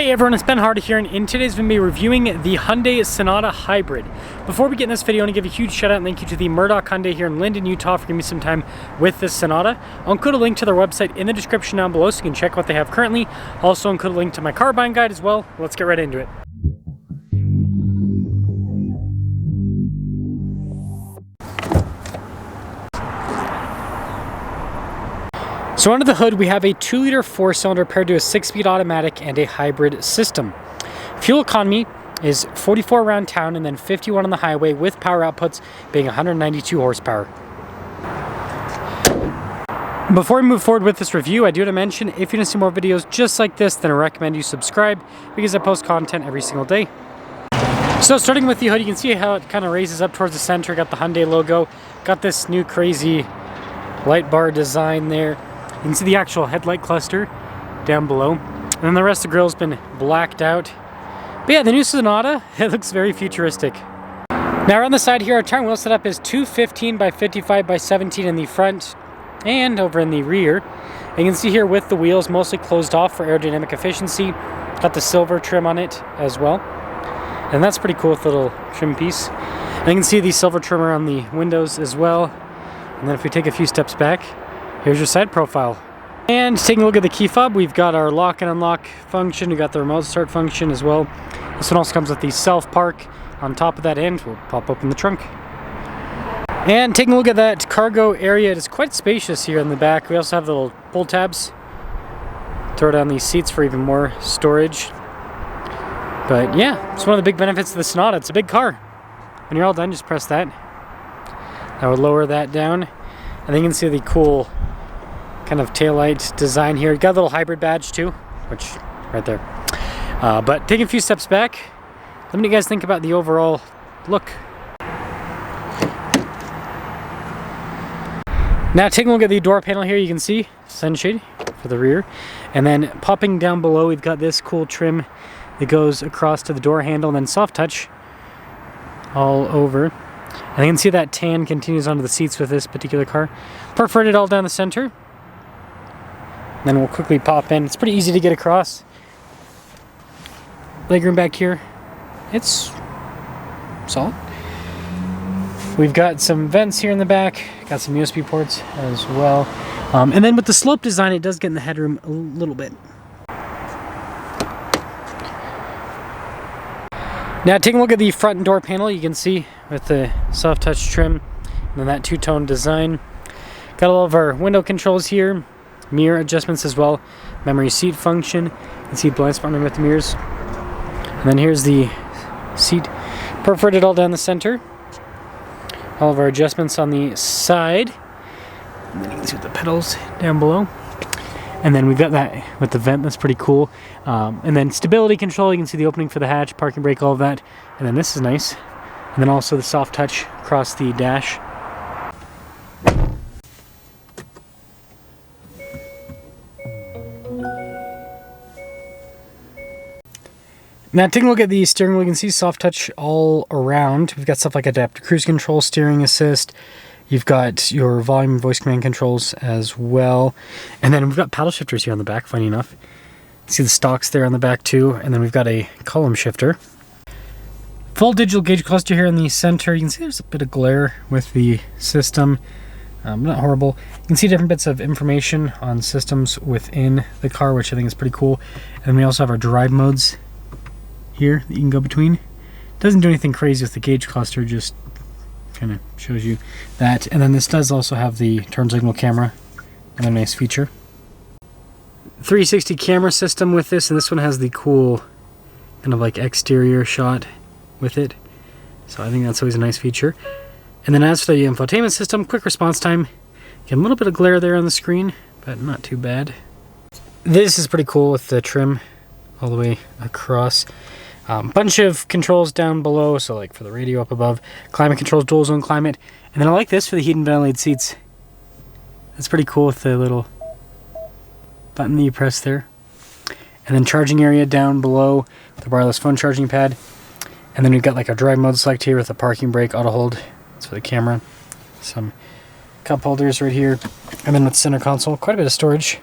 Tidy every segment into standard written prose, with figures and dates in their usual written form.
Hey everyone, it's Ben Hardy here, and in today's video, we're reviewing the Hyundai Sonata Hybrid. Before we get in this video, I want to give a huge shout out and thank you to the Murdoch Hyundai here in Linden, Utah for giving me some time with this Sonata. I'll include a link to their website in the description down below so you can check what they have currently. I'll also include a link to my car buying guide as well. Let's get right into it. So under the hood, we have a 2-liter 4-cylinder paired to a 6-speed automatic and a hybrid system. Fuel economy is 44 around town and then 51 on the highway, with power outputs being 192 horsepower. Before we move forward with this review, I do want to mention, if you want to see more videos just like this, then I recommend you subscribe because I post content every single day. So starting with the hood, you can see how it kind of raises up towards the center. Got the Hyundai logo, got this new crazy light bar design there. You can see the actual headlight cluster down below. And then the rest of the grill's been blacked out. But yeah, the new Sonata, it looks very futuristic. Now around the side here, our tire wheel setup is 215 by 55 by 17 in the front and over in the rear. And you can see here with the wheels mostly closed off for aerodynamic efficiency. Got the silver trim on it as well. And that's pretty cool with the little trim piece. And you can see the silver trimmer on the windows as well. And then if we take a few steps back, here's your side profile. And taking a look at the key fob, we've got our lock and unlock function. We've got the remote start function as well. This one also comes with the self park. On top of that end, we'll pop open the trunk. And taking a look at that cargo area, it is quite spacious here in the back. We also have the little pull tabs. Throw down these seats for even more storage. But yeah, it's one of the big benefits of the Sonata. It's a big car. When you're all done, just press that. That would lower that down. And then you can see the cool kind of taillight design here. You got a little hybrid badge too, which right there. But taking a few steps back, let me know what you guys think about the overall look. Now taking a look at the door panel here, you can see sunshade for the rear. And then popping down below, we've got this cool trim that goes across to the door handle and then soft touch all over. And you can see that tan continues onto the seats with this particular car. Perforated all down the center. Then we'll quickly pop in. It's pretty easy to get across. Legroom back here, it's solid. We've got some vents here in the back. Got some USB ports as well. And then with the slope design, it does get in the headroom a little bit. Now taking a look at the front door panel, you can see with the soft touch trim and then that two-tone design. Got all of our window controls here, mirror adjustments as well, memory seat function. You can see blind spotting with the mirrors. And then here's the seat, perforated all down the center. All of our adjustments on the side. And then you can see with the pedals down below. And then we've got that with the vent, that's pretty cool. And then stability control, you can see the opening for the hatch, parking brake, all of that. And then this is nice. And then also the soft touch across the dash. Now taking a look at the steering wheel, you can see soft touch all around. We've got stuff like adaptive cruise control, steering assist. You've got your volume and voice command controls as well. And then we've got paddle shifters here on the back, funny enough. See the stocks there on the back too. And then we've got a column shifter. Full digital gauge cluster here in the center. You can see there's a bit of glare with the system. Not horrible. You can see different bits of information on systems within the car, which I think is pretty cool. And we also have our drive modes here that you can go between. Doesn't do anything crazy with the gauge cluster, just kind of shows you that. And then this does also have the turn signal camera, another nice feature. 360 camera system with this, and this one has the cool kind of like exterior shot with it. So I think that's always a nice feature. And then as for the infotainment system, quick response time. Get a little bit of glare there on the screen, but not too bad. This is pretty cool with the trim all the way across. Bunch of controls down below, so like for the radio up above, climate controls, dual zone climate, and then I like this for the heat and ventilated seats. That's pretty cool with the little button that you press there. And then charging area down below, the wireless phone charging pad. And then we've got like a drive mode select here with a parking brake, auto hold. That's for the camera. Some cup holders right here. And then with center console, quite a bit of storage.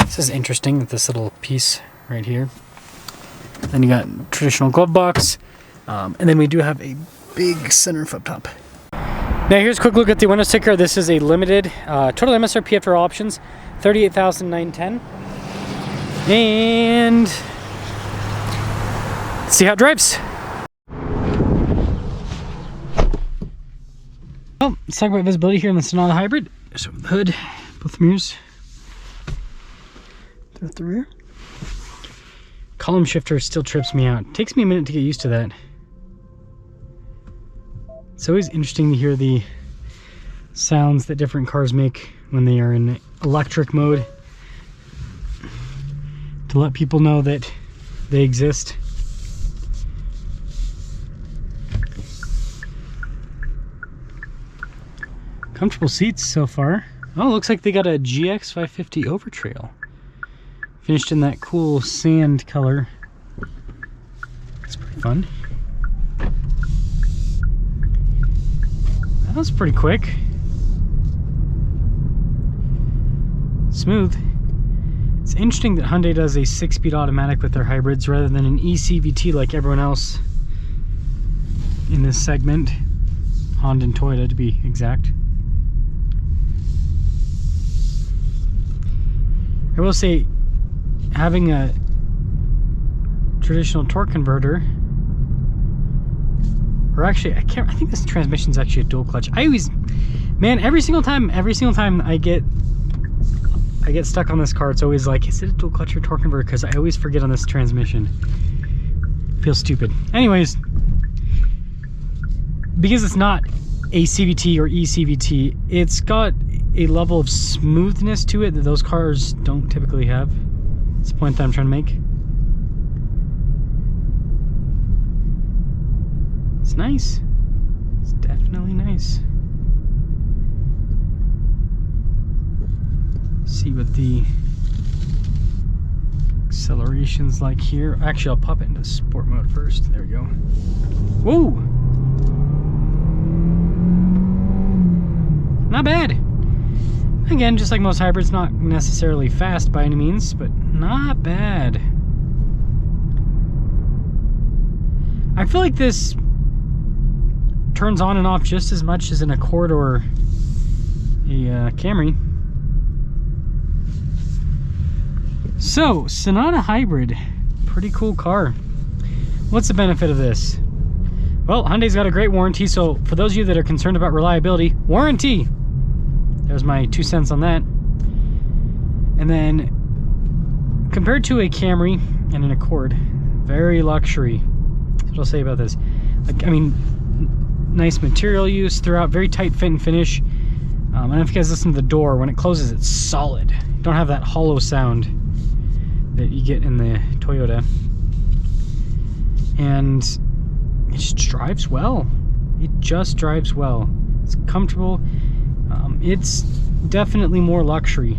This is interesting, this little piece right here. Then you got traditional glove box. And then we do have a big sunroof up top. Now here's a quick look at the window sticker. This is a limited, total MSRP after all options, $38,910. And let's see how it drives. Well, let's talk about visibility here in the Sonata Hybrid. So the hood, both mirrors. Through the rear. Column shifter still trips me out. It takes me a minute to get used to that. It's always interesting to hear the sounds that different cars make when they are in electric mode, to let people know that they exist. Comfortable seats so far. Oh, looks like they got a GX 550 Overtrail. Finished in that cool sand color. That's pretty fun. That was pretty quick. Smooth. It's interesting that Hyundai does a 6-speed automatic with their hybrids rather than an ECVT like everyone else in this segment. Honda and Toyota, to be exact. I will say, having a traditional torque converter, or actually, I think this transmission's actually a dual clutch. I always, man, every single time I get stuck on this car, it's always like, is it a dual clutch or torque converter? Because I always forget on this transmission. Feels stupid. Anyways, because it's not a CVT or ECVT, it's got a level of smoothness to it that those cars don't typically have. That's the point that I'm trying to make. It's nice. It's definitely nice. See what the acceleration's like here. Actually, I'll pop it into sport mode first. There we go. Whoa! Not bad. Again, just like most hybrids, not necessarily fast by any means, but not bad. I feel like this turns on and off just as much as an Accord or a Camry. So, Sonata Hybrid, pretty cool car. What's the benefit of this? Well, Hyundai's got a great warranty, so for those of you that are concerned about reliability, warranty! There's my 2 cents on that. And then, compared to a Camry and an Accord, very luxury. That's what I'll say about this. Like, I mean, nice material use throughout, very tight fit and finish. I don't know if you guys listen to the door. When it closes, it's solid. You don't have that hollow sound that you get in the Toyota. And it just drives well. It just drives well. It's comfortable. It's definitely more luxury.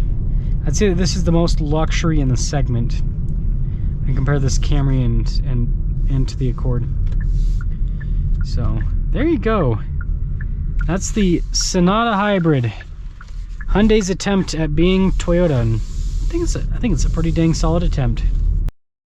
I'd say that this is the most luxury in the segment. And compare this Camry and to the Accord. So there you go. That's the Sonata Hybrid. Hyundai's attempt at being Toyota. And I think it's a pretty dang solid attempt.